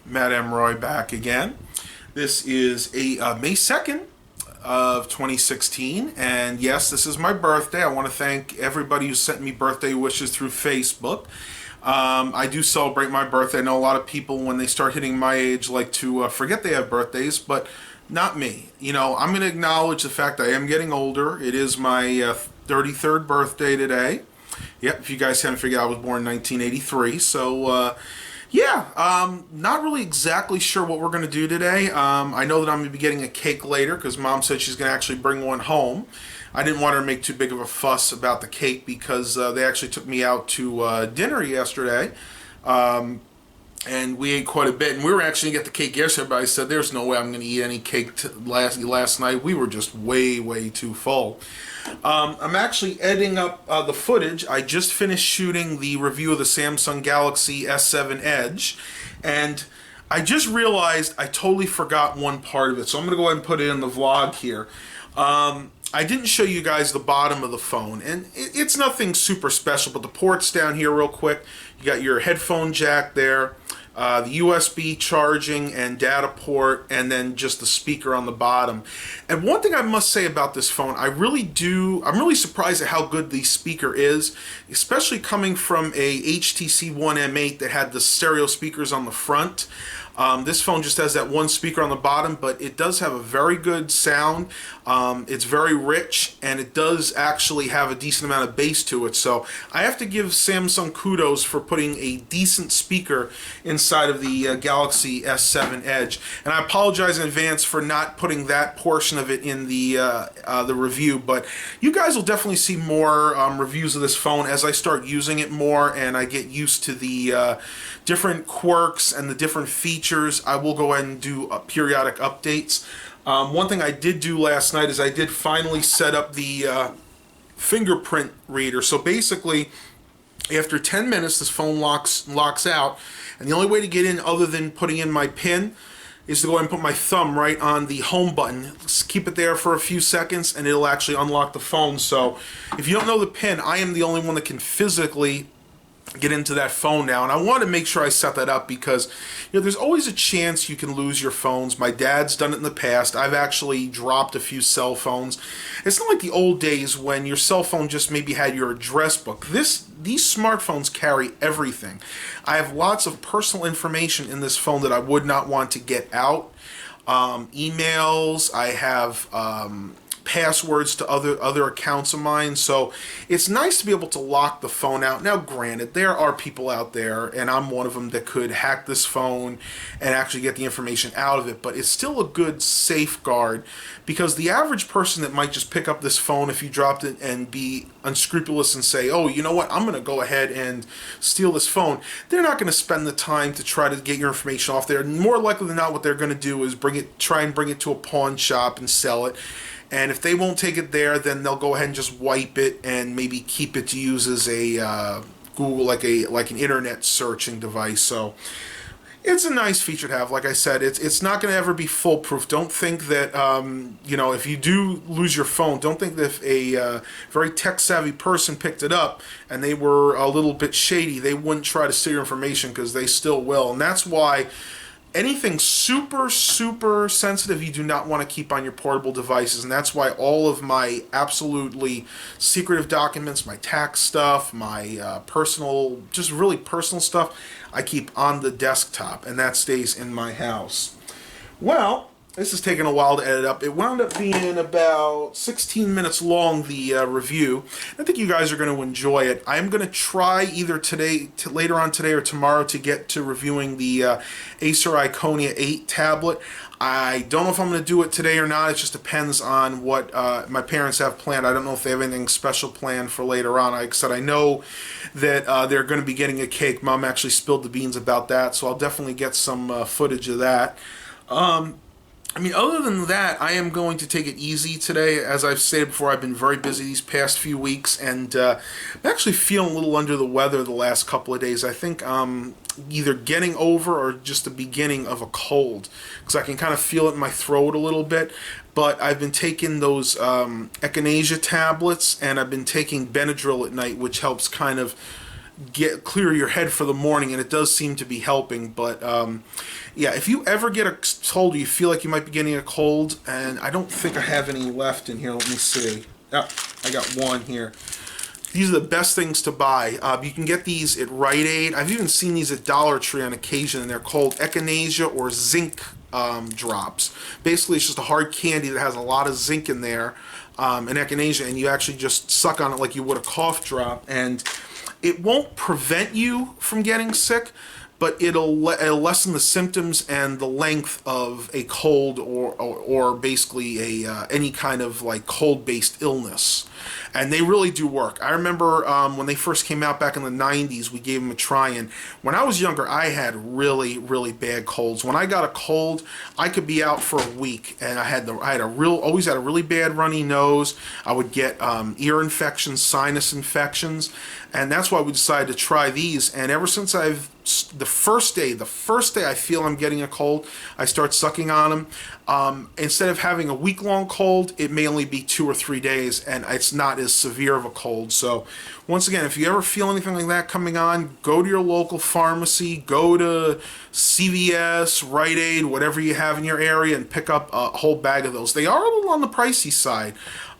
Matt Emroy back again. This is May 2nd of 2016, and yes, this is my birthday. I want to thank everybody who sent me birthday wishes through Facebook. I do celebrate my birthday. I know a lot of people, when they start hitting my age, like to forget they have birthdays, but not me. I'm going to acknowledge the fact I am getting older. It is my 33rd birthday today. Yep, if you guys haven't figured out, I was born in 1983. So, not really exactly sure what we're going to do today. I know that I'm going to be getting a cake later because Mom said she's going to actually bring one home. I didn't want her to make too big of a fuss about the cake because they actually took me out to dinner yesterday. And we ate quite a bit, and we were actually going to get the cake yesterday, but I said, there's no way I'm going to eat any cake last night. We were just way too full. I'm actually editing up the footage. I just finished shooting the review of the Samsung Galaxy S7 Edge, and I just realized I totally forgot one part of it, so I'm going to go ahead and put it in the vlog here. I didn't show you guys the bottom of the phone, and it's nothing super special, but the ports down here real quick. You got your headphone jack there, the USB charging and data port, and then just the speaker on the bottom. And one thing I must say about this phone, I'm really surprised at how good the speaker is, especially coming from a HTC One M8 that had the stereo speakers on the front. This phone just has that one speaker on the bottom, but it does have a very good sound. It's very rich, and it does actually have a decent amount of bass to it. So I have to give Samsung kudos for putting a decent speaker inside of the Galaxy S7 Edge. And I apologize in advance for not putting that portion of it in the review, but you guys will definitely see more reviews of this phone as I start using it more and I get used to the different quirks and the different features. I will go ahead and do periodic updates. One thing I did do last night is I did finally set up the fingerprint reader. So basically, after 10 minutes, this phone locks out, and the only way to get in other than putting in my PIN is to go ahead and put my thumb right on the home button. Just keep it there for a few seconds, and it'll actually unlock the phone. So if you don't know the PIN, I am the only one that can physically get into that phone now, and I want to make sure I set that up because there's always a chance you can lose your phones. My dad's done it in the past. I've actually dropped a few cell phones. It's not like the old days when your cell phone just maybe had your address book. These smartphones carry everything. I have lots of personal information in this phone that I would not want to get out. Emails, I have passwords to other accounts of mine, so it's nice to be able to lock the phone out. Now granted, there are people out there, and I'm one of them, that could hack this phone and actually get the information out of it, but it's still a good safeguard because the average person that might just pick up this phone if you dropped it and be unscrupulous and say, oh, you know what, I'm going to go ahead and steal this phone, they're not going to spend the time to try to get your information off there. More likely than not, what they're going to do is try and bring it to a pawn shop and sell it. And if they won't take it there, then they'll go ahead and just wipe it and maybe keep it to use as a Google, like an internet searching device. So it's a nice feature to have. Like I said, it's not going to ever be foolproof. Don't think that if you do lose your phone, don't think that if a very tech savvy person picked it up and they were a little bit shady, they wouldn't try to steal your information, because they still will. And that's why anything super sensitive you do not want to keep on your portable devices, and that's why all of my absolutely secretive documents, my tax stuff, my personal, just really personal stuff, I keep on the desktop, and that stays in my house. Well, this has taken a while to edit up. It wound up being about 16 minutes long, the review. I think you guys are going to enjoy it. I'm going to try either later on today or tomorrow to get to reviewing the Acer Iconia 8 tablet. I don't know if I'm going to do it today or not. It just depends on what my parents have planned. I don't know if they have anything special planned for later on. Like I said, I know that they're going to be getting a cake. Mom actually spilled the beans about that, so I'll definitely get some footage of that. Other than that, I am going to take it easy today. As I've stated before, I've been very busy these past few weeks, and I'm actually feeling a little under the weather the last couple of days. I think either getting over or just the beginning of a cold, because I can kind of feel it in my throat a little bit. But I've been taking those echinacea tablets, and I've been taking Benadryl at night, which helps kind of clear your head for the morning, and it does seem to be helping. But yeah, if you ever get a cold, or you feel like you might be getting a cold, and I don't think I have any left in here. Let me see. Yeah, I got one here. These are the best things to buy. You can get these at Rite Aid. I've even seen these at Dollar Tree on occasion, and they're called echinacea or zinc drops. Basically, it's just a hard candy that has a lot of zinc in there, and echinacea, and you actually just suck on it like you would a cough drop, and it won't prevent you from getting sick, but it'll lessen the symptoms and the length of a cold or basically a any kind of like cold-based illness. And they really do work. I remember when they first came out back in the 90s, we gave them a try. And when I was younger, I had really, really bad colds. When I got a cold, I could be out for a week, and always had a really bad runny nose. I would get ear infections, sinus infections, and that's why we decided to try these. And ever since the first day I feel I'm getting a cold, I start sucking on them. Instead of having a week-long cold, it may only be 2 or 3 days, and it's not as severe of a cold. So once again, if you ever feel anything like that coming on, go to your local pharmacy, go to CVS, Rite Aid, whatever you have in your area, and pick up a whole bag of those. They are a little on the pricey side.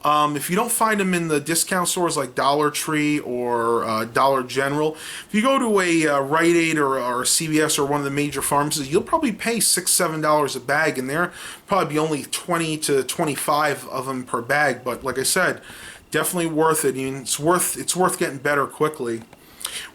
If you don't find them in the discount stores like Dollar Tree or Dollar General, if you go to a Rite Aid or CVS or one of the major pharmacies, you'll probably pay $6, $7 a bag, and there probably be only 20 to 25 of them per bag. But like I said, definitely worth it. I mean, it's worth getting better quickly.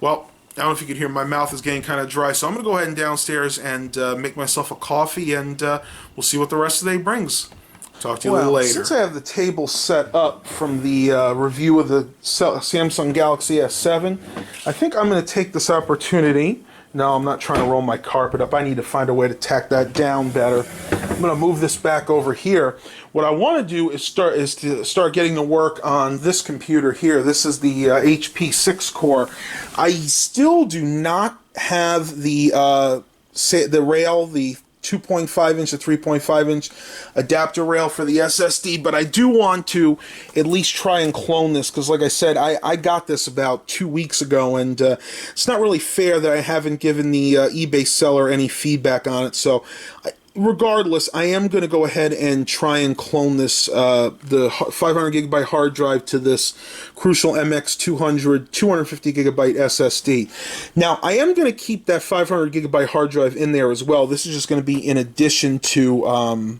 Well, I don't know if you can hear, my mouth is getting kind of dry, so I'm going to go ahead and downstairs and make myself a coffee, and we'll see what the rest of the day brings. Talk to you a little later. Since I have the table set up from the review of the Samsung Galaxy S7, I think I'm going to take this opportunity. No, I'm not trying to roll my carpet up. I need to find a way to tack that down better. I'm going to move this back over here. What I want to do is start getting to work on this computer here. This is the HP 6-core. I still do not have the rail, the 2.5 inch to 3.5 inch adapter rail for the SSD, but I do want to at least try and clone this, because like I said, I got this about 2 weeks ago, and it's not really fair that I haven't given the eBay seller any feedback on it. So regardless, I am going to go ahead and try and clone this, the 500 gigabyte hard drive to this Crucial MX200 250 gigabyte SSD. Now, I am going to keep that 500 gigabyte hard drive in there as well. This is just going to be in addition to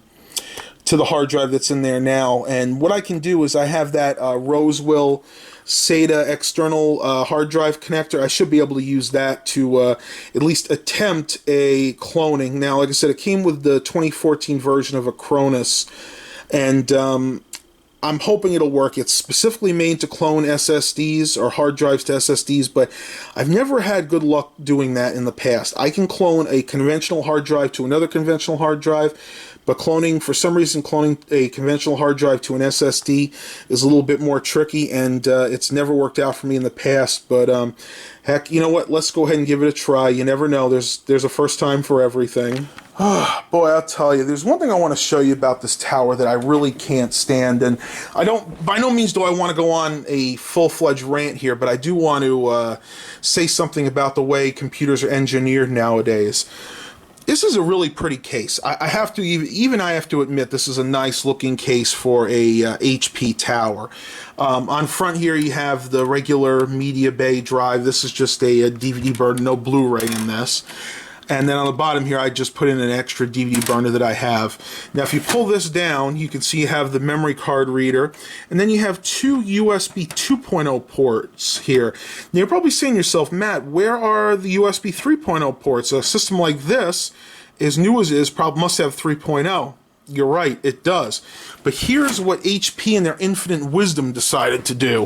the hard drive that's in there now. And what I can do is I have that Rosewill SATA external hard drive connector. I should be able to use that to at least attempt a cloning. Now, like I said, it came with the 2014 version of Acronis, and I'm hoping it'll work. It's specifically made to clone SSDs or hard drives to SSDs, but I've never had good luck doing that in the past. I can clone a conventional hard drive to another conventional hard drive, but for some reason, cloning a conventional hard drive to an SSD is a little bit more tricky, and it's never worked out for me in the past. But heck, you know what? Let's go ahead and give it a try. You never know. There's a first time for everything. Boy, I'll tell you, there's one thing I want to show you about this tower that I really can't stand, and by no means do I want to go on a full-fledged rant here, but I do want to say something about the way computers are engineered nowadays. This is a really pretty case. I have to admit, this is a nice looking case for a HP tower. On front here you have the regular media bay drive. This is just a DVD burner, no Blu-ray in this. And then on the bottom here, I just put in an extra DVD burner that I have. Now, if you pull this down, you can see you have the memory card reader, and then you have two USB 2.0 ports here. Now, you're probably saying to yourself, Matt, where are the USB 3.0 ports? A system like this, as new as it is, probably must have 3.0. You're right, it does. But here's what HP in their infinite wisdom decided to do.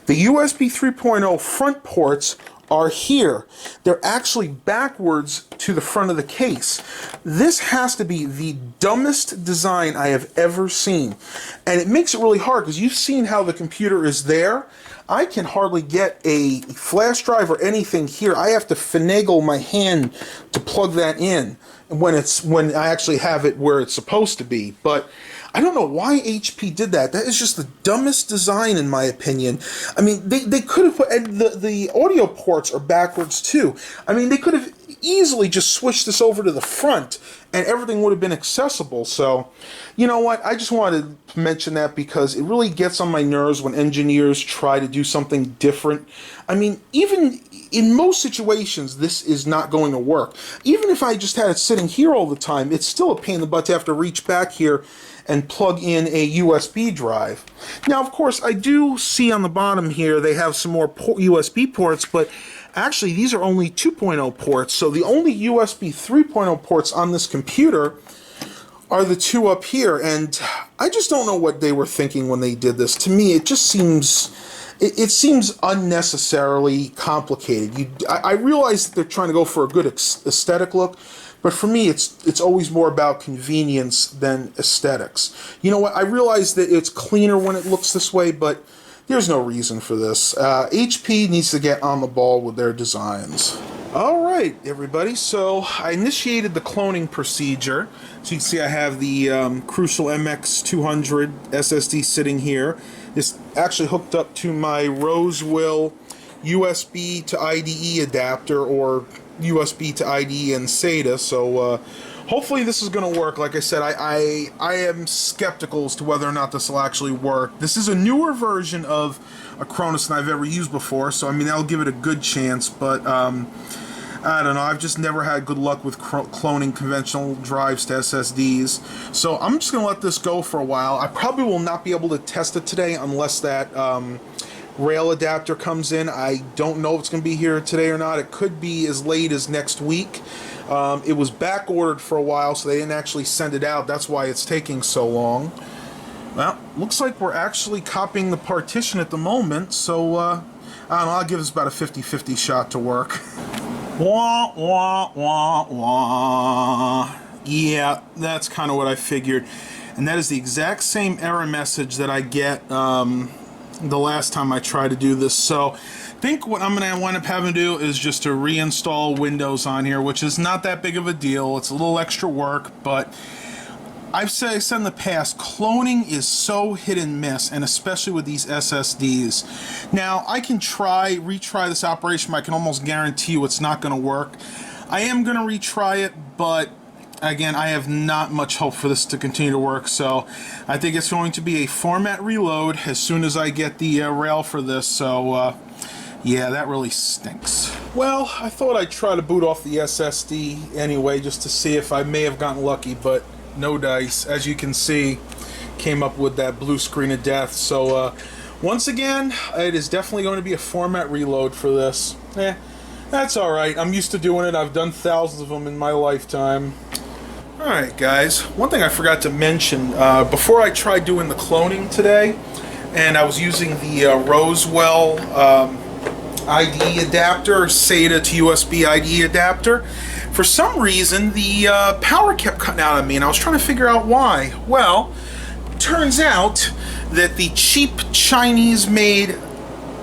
The USB 3.0 front ports are here. They're actually backwards to the front of the case. This has to be the dumbest design I have ever seen. And it makes it really hard, because you've seen how the computer is there. I can hardly get a flash drive or anything here. I have to finagle my hand to plug that in when I actually have it where it's supposed to be. But I don't know why HP did that. That is just the dumbest design in my opinion. I mean, they could have put, and the audio ports are backwards too. I mean, they could have easily just switched this over to the front and everything would have been accessible. So, you know what? I just wanted to mention that because it really gets on my nerves when engineers try to do something different. I mean, even in most situations, this is not going to work. Even if I just had it sitting here all the time, it's still a pain in the butt to have to reach back here and plug in a USB drive. Now, of course, I do see on the bottom here they have some more USB ports, but actually these are only 2.0 ports, so the only USB 3.0 ports on this computer are the two up here, and I just don't know what they were thinking when they did this. To me, it just seems... It seems unnecessarily complicated. I realize that they're trying to go for a good aesthetic look, but for me, it's always more about convenience than aesthetics. You know what? I realize that it's cleaner when it looks this way, but there's no reason for this. HP needs to get on the ball with their designs. All right, everybody. So I initiated the cloning procedure. So you can see I have the Crucial MX200 SSD sitting here. It's actually hooked up to my Rosewell USB to IDE adapter, or USB to IDE and SATA. So hopefully this is going to work. Like I said, I am skeptical as to whether or not this will actually work. This is a newer version of Acronis than I've ever used before, so I mean that'll give it a good chance. But I don't know, I've just never had good luck with cloning conventional drives to SSDs. So I'm just going to let this go for a while. I probably will not be able to test it today unless that rail adapter comes in. I don't know if it's going to be here today or not. It could be as late as next week. It was back ordered for a while, so they didn't actually send it out. That's why it's taking so long. Well, looks like we're actually copying the partition at the moment, so I don't know, I'll give this about a 50-50 shot to work. Wah, wah, wah, wah. Yeah, that's kind of what I figured. And that is the exact same error message that I get the last time I tried to do this. So I think what I'm going to wind up having to do is just to reinstall Windows on here, which is not that big of a deal. It's a little extra work, but I've said in the past, cloning is so hit and miss, and especially with these SSDs. Now, I can retry this operation, but I can almost guarantee you it's not going to work. I am going to retry it, but again, I have not much hope for this to continue to work, so I think it's going to be a format reload as soon as I get the rail for this, so yeah, that really stinks. Well, I thought I'd try to boot off the SSD anyway, just to see if I may have gotten lucky, but no dice. As you can see, came up with that blue screen of death. So once again, it is definitely going to be a format reload for this. That's alright. I'm used to doing it. I've done thousands of them in my lifetime. Alright guys, one thing I forgot to mention, before I tried doing the cloning today, and I was using the Rosewell IDE adapter, SATA to USB IDE adapter, for some reason the power kept cutting out on me, and I was trying to figure out why. Well, turns out that the cheap Chinese-made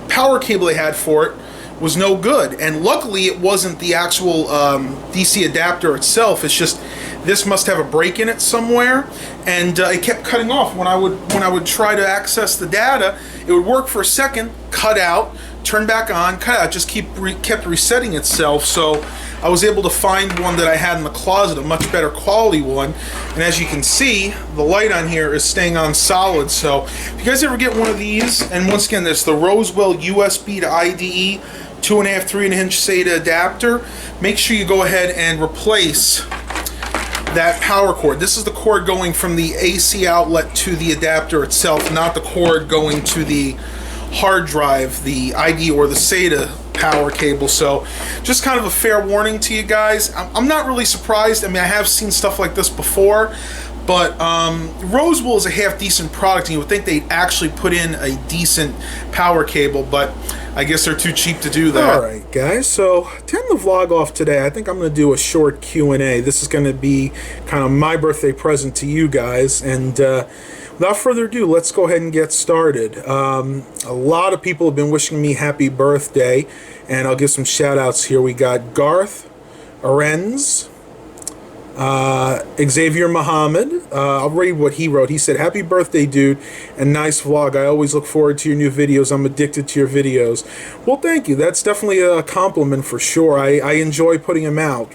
power cable they had for it was no good, and luckily it wasn't the actual DC adapter itself. It's just this must have a break in it somewhere, and it kept cutting off. When I would try to access the data, it would work for a second, cut out, turn back on, cut out, just kept resetting itself. So I was able to find one that I had in the closet, a much better quality one, and as you can see, the light on here is staying on solid. So if you guys ever get one of these, and once again, there's the Rosewell USB to IDE 2.5, 3.5-inch SATA adapter, make sure you go ahead and replace that power cord. This is the cord going from the AC outlet to the adapter itself, not the cord going to the hard drive, the IDE or the SATA power cable. So just kind of a fair warning to you guys. I'm not really surprised. I mean, I have seen stuff like this before, but Rosewell is a half decent product, and you would think they'd actually put in a decent power cable, but I guess they're too cheap to do that. Alright guys, so to end the vlog off today, I think I'm going to do a short Q&A. This is going to be kind of my birthday present to you guys, and without further ado, let's go ahead and get started. A lot of people have been wishing me happy birthday, and I'll give some shout outs here. We got Garth, Arenz, Xavier Muhammad, I'll read what he wrote. He said, "Happy birthday, dude, and nice vlog. I always look forward to your new videos. I'm addicted to your videos." Well, thank you. That's definitely a compliment for sure. I enjoy putting them out.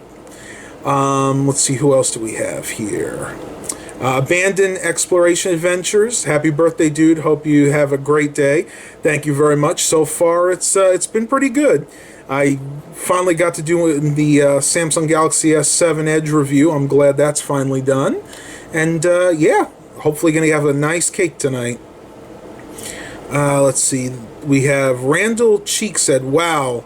Let's see, who else do we have here? Abandoned Exploration Adventures. Happy birthday, dude. Hope you have a great day. Thank you very much. So far, it's been pretty good. I finally got to do the Samsung Galaxy S7 Edge review. I'm glad that's finally done. And yeah, hopefully going to have a nice cake tonight. Let's see. We have Randall Cheek said, "Wow,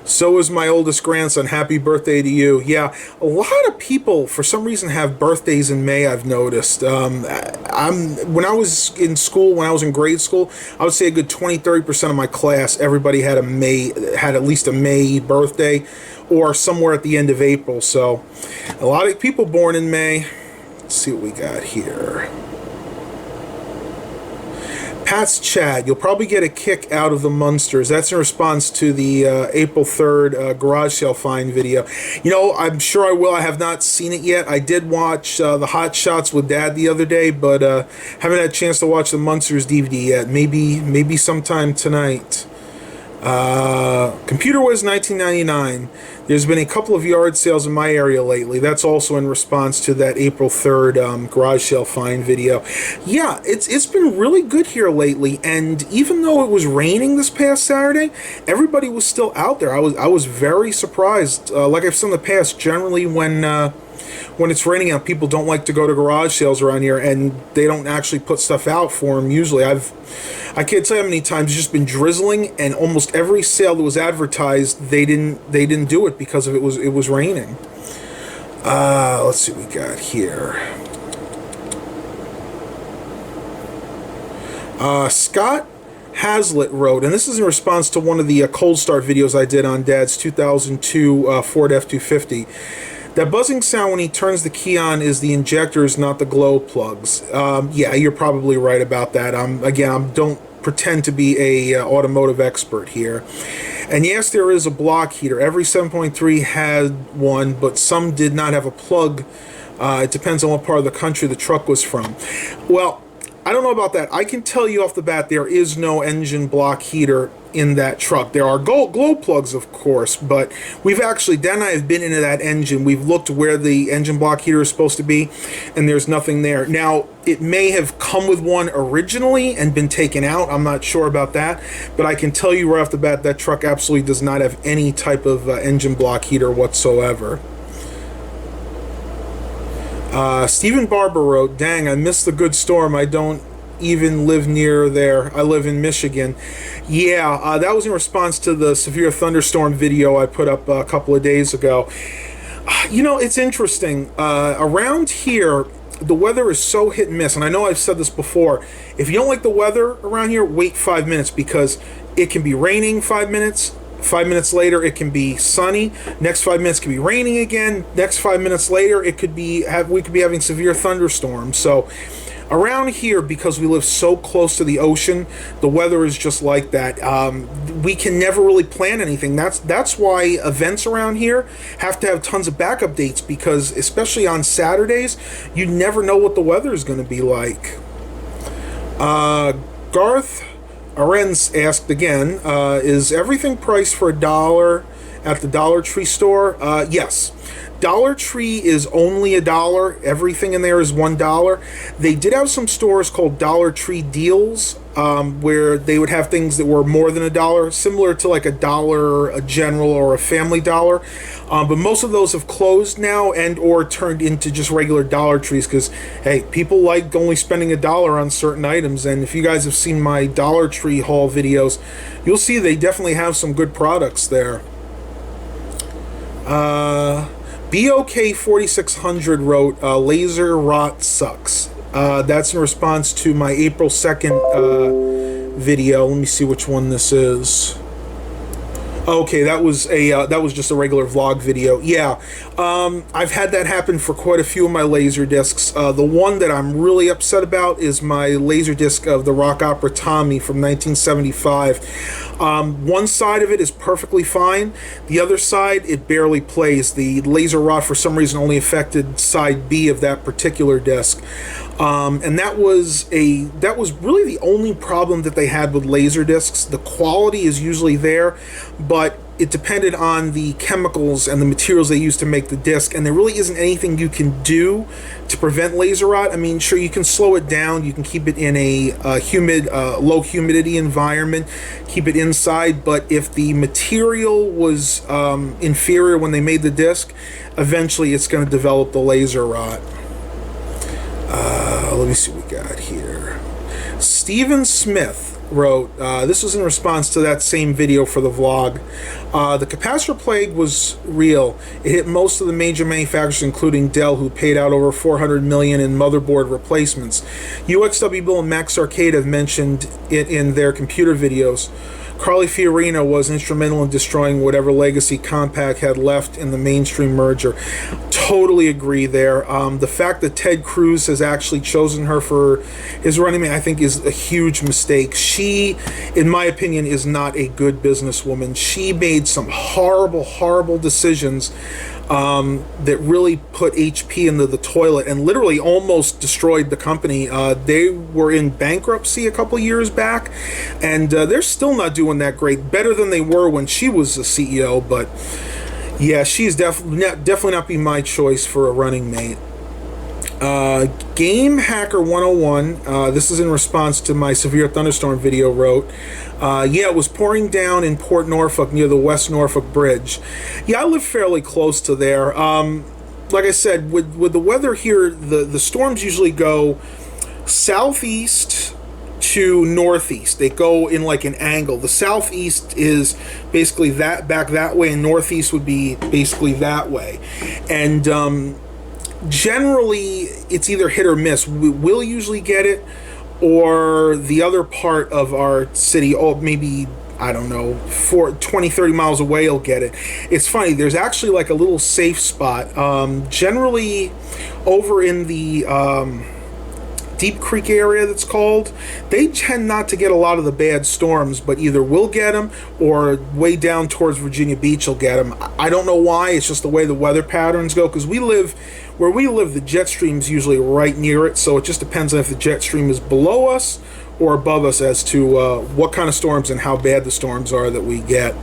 so is my oldest grandson. Happy birthday to you." Yeah, a lot of people, for some reason, have birthdays in May, I've noticed. When I was in school, when I was in grade school, I would say a good 20-30% of my class, everybody had at least a May birthday, or somewhere at the end of April. So, a lot of people born in May. Let's see what we got here. Pat's Chad, "You'll probably get a kick out of the Munsters." That's in response to the April 3rd garage sale find video. You know, I'm sure I will. I have not seen it yet. I did watch the Hot Shots with Dad the other day, but haven't had a chance to watch the Munsters DVD yet. Maybe sometime tonight. Computer was 1999. There's been a couple of yard sales in my area lately. That's also in response to that April 3rd garage sale find video. Yeah, it's been really good here lately, and even though it was raining this past Saturday, everybody was still out there. I was very surprised. Like I've said in the past, generally when it's raining out, people don't like to go to garage sales around here, and they don't actually put stuff out for them usually. I can't tell you how many times it's just been drizzling, and almost every sale that was advertised, they didn't do it because it was raining. Let's see what we got here. Scott Hazlitt wrote, and this is in response to one of the cold start videos I did on Dad's 2002 Ford F-250. "That buzzing sound when he turns the key on is the injectors, not the glow plugs." Yeah, you're probably right about that. Again, I don't pretend to be a automotive expert here. And yes, there is a block heater. Every 7.3 had one, but some did not have a plug. It depends on what part of the country the truck was from. Well, I don't know about that. I can tell you off the bat there is no engine block heater in that truck. There are glow plugs, of course, but we've actually, Dan and I have been into that engine. We've looked where the engine block heater is supposed to be, and there's nothing there. Now, it may have come with one originally and been taken out. I'm not sure about that, but I can tell you right off the bat that truck absolutely does not have any type of engine block heater whatsoever. Stephen Barber wrote, "Dang, I missed the good storm. I don't even live near there. I live in Michigan." Yeah, that was in response to the severe thunderstorm video I put up a couple of days ago. You know, it's interesting. Around here, the weather is so hit and miss, and I know I've said this before. If you don't like the weather around here, wait 5 minutes, because it can be raining 5 minutes. 5 minutes later, it can be sunny. Next 5 minutes can be raining again. Next 5 minutes later, we could be having severe thunderstorms. So around here, because we live so close to the ocean, the weather is just like that. We can never really plan anything. That's why events around here have to have tons of backup dates, because especially on Saturdays, you never know what the weather is going to be like. Garth Arends asked again, "Is everything priced for $1 at the Dollar Tree store?" Yes. Dollar Tree is only $1. Everything in there is $1. They did have some stores called Dollar Tree Deals, where they would have things that were more than $1, similar to like a Dollar a General or a Family Dollar. But most of those have closed now and or turned into just regular Dollar Trees, because, hey, people like only spending $1 on certain items. And if you guys have seen my Dollar Tree haul videos, you'll see they definitely have some good products there. BOK 4600 wrote, "Laser rot sucks." That's in response to my April 2nd video. Let me see which one this is. Okay, that was just a regular vlog video. Yeah, I've had that happen for quite a few of my laser discs. The one that I'm really upset about is my laser disc of the rock opera Tommy from 1975. One side of it is perfectly fine. The other side, it barely plays. The laser rod, for some reason, only affected side B of that particular disc. And that was really the only problem that they had with laser discs. The quality is usually there, but it depended on the chemicals and the materials they used to make the disc, and there really isn't anything you can do to prevent laser rot. I mean, sure, you can slow it down, you can keep it in a humid, low humidity environment, keep it inside, but if the material was inferior when they made the disc, eventually it's going to develop the laser rot. Let me see what we got here. Stephen Smith wrote, this was in response to that same video for the vlog. The capacitor plague was real. It hit most of the major manufacturers, including Dell, who paid out over $400 million in motherboard replacements. UXW Bill and Max Arcade have mentioned it in their computer videos. Carly Fiorina was instrumental in destroying whatever legacy Compaq had left in the mainstream merger. Totally agree there. The fact that Ted Cruz has actually chosen her for his running mate, I think, is a huge mistake. She, in my opinion, is not a good businesswoman. She made some horrible, horrible decisions that really put HP into the toilet and literally almost destroyed the company. They were in bankruptcy a couple years back, and they're still not doing that great. Better than they were when she was the CEO, but yeah, she's definitely not be my choice for a running mate. Game Hacker 101, this is in response to my severe thunderstorm video, wrote, yeah, it was pouring down in Port Norfolk near the West Norfolk Bridge. Yeah, I live fairly close to there. Like I said, with the weather here, the storms usually go southeast to northeast. They go in like an angle. The southeast is basically back that way, and northeast would be basically that way. And generally, it's either hit or miss. We'll usually get it, or the other part of our city, maybe, I don't know, 20, 30 miles away, will get it. It's funny, there's actually like a little safe spot. Generally, over in the Deep Creek area, that's called, they tend not to get a lot of the bad storms, but either we'll get them or way down towards Virginia Beach will get them. I don't know why. It's just the way the weather patterns go, because where we live, the jet stream's usually right near it, so it just depends on if the jet stream is below us or above us as to what kind of storms and how bad the storms are that we get.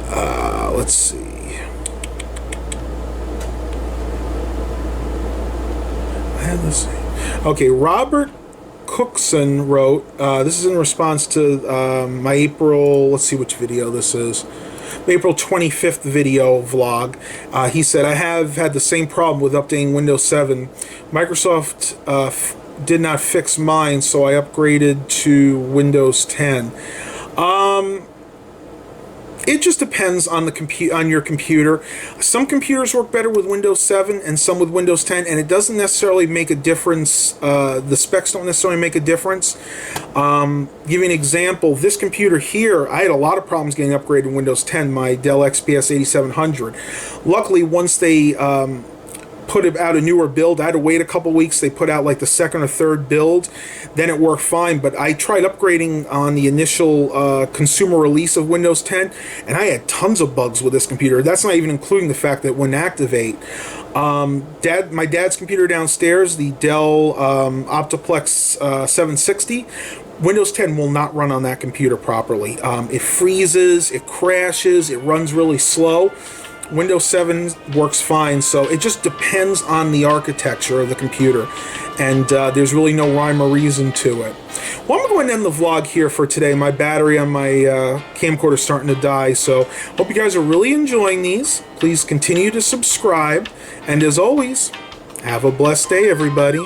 Let's see. Let's see. Okay, Robert Cookson wrote, this is in response to my April, let's see which video this is, April 25th video vlog. He said, I have had the same problem with updating Windows 7. Microsoft did not fix mine, so I upgraded to Windows 10. It just depends on on your computer. Some computers work better with Windows 7 and some with Windows 10, and it doesn't necessarily make a difference. The specs don't necessarily make a difference. Give you an example. This computer here, I had a lot of problems getting upgraded to Windows 10, my Dell XPS 8700. Luckily, once they put out a newer build, I had to wait a couple weeks. They put out like the second or third build, then it worked fine. But I tried upgrading on the initial consumer release of Windows 10, and I had tons of bugs with this computer. That's not even including the fact that it wouldn't activate. My dad's computer downstairs, the Dell Optiplex 760, Windows 10 will not run on that computer properly. It freezes, it crashes, it runs really slow. Windows 7 works fine, so it just depends on the architecture of the computer, and there's really no rhyme or reason to it. Well, I'm going to end the vlog here for today. My battery on my camcorder is starting to die, so hope you guys are really enjoying these. Please continue to subscribe, and as always, have a blessed day, everybody.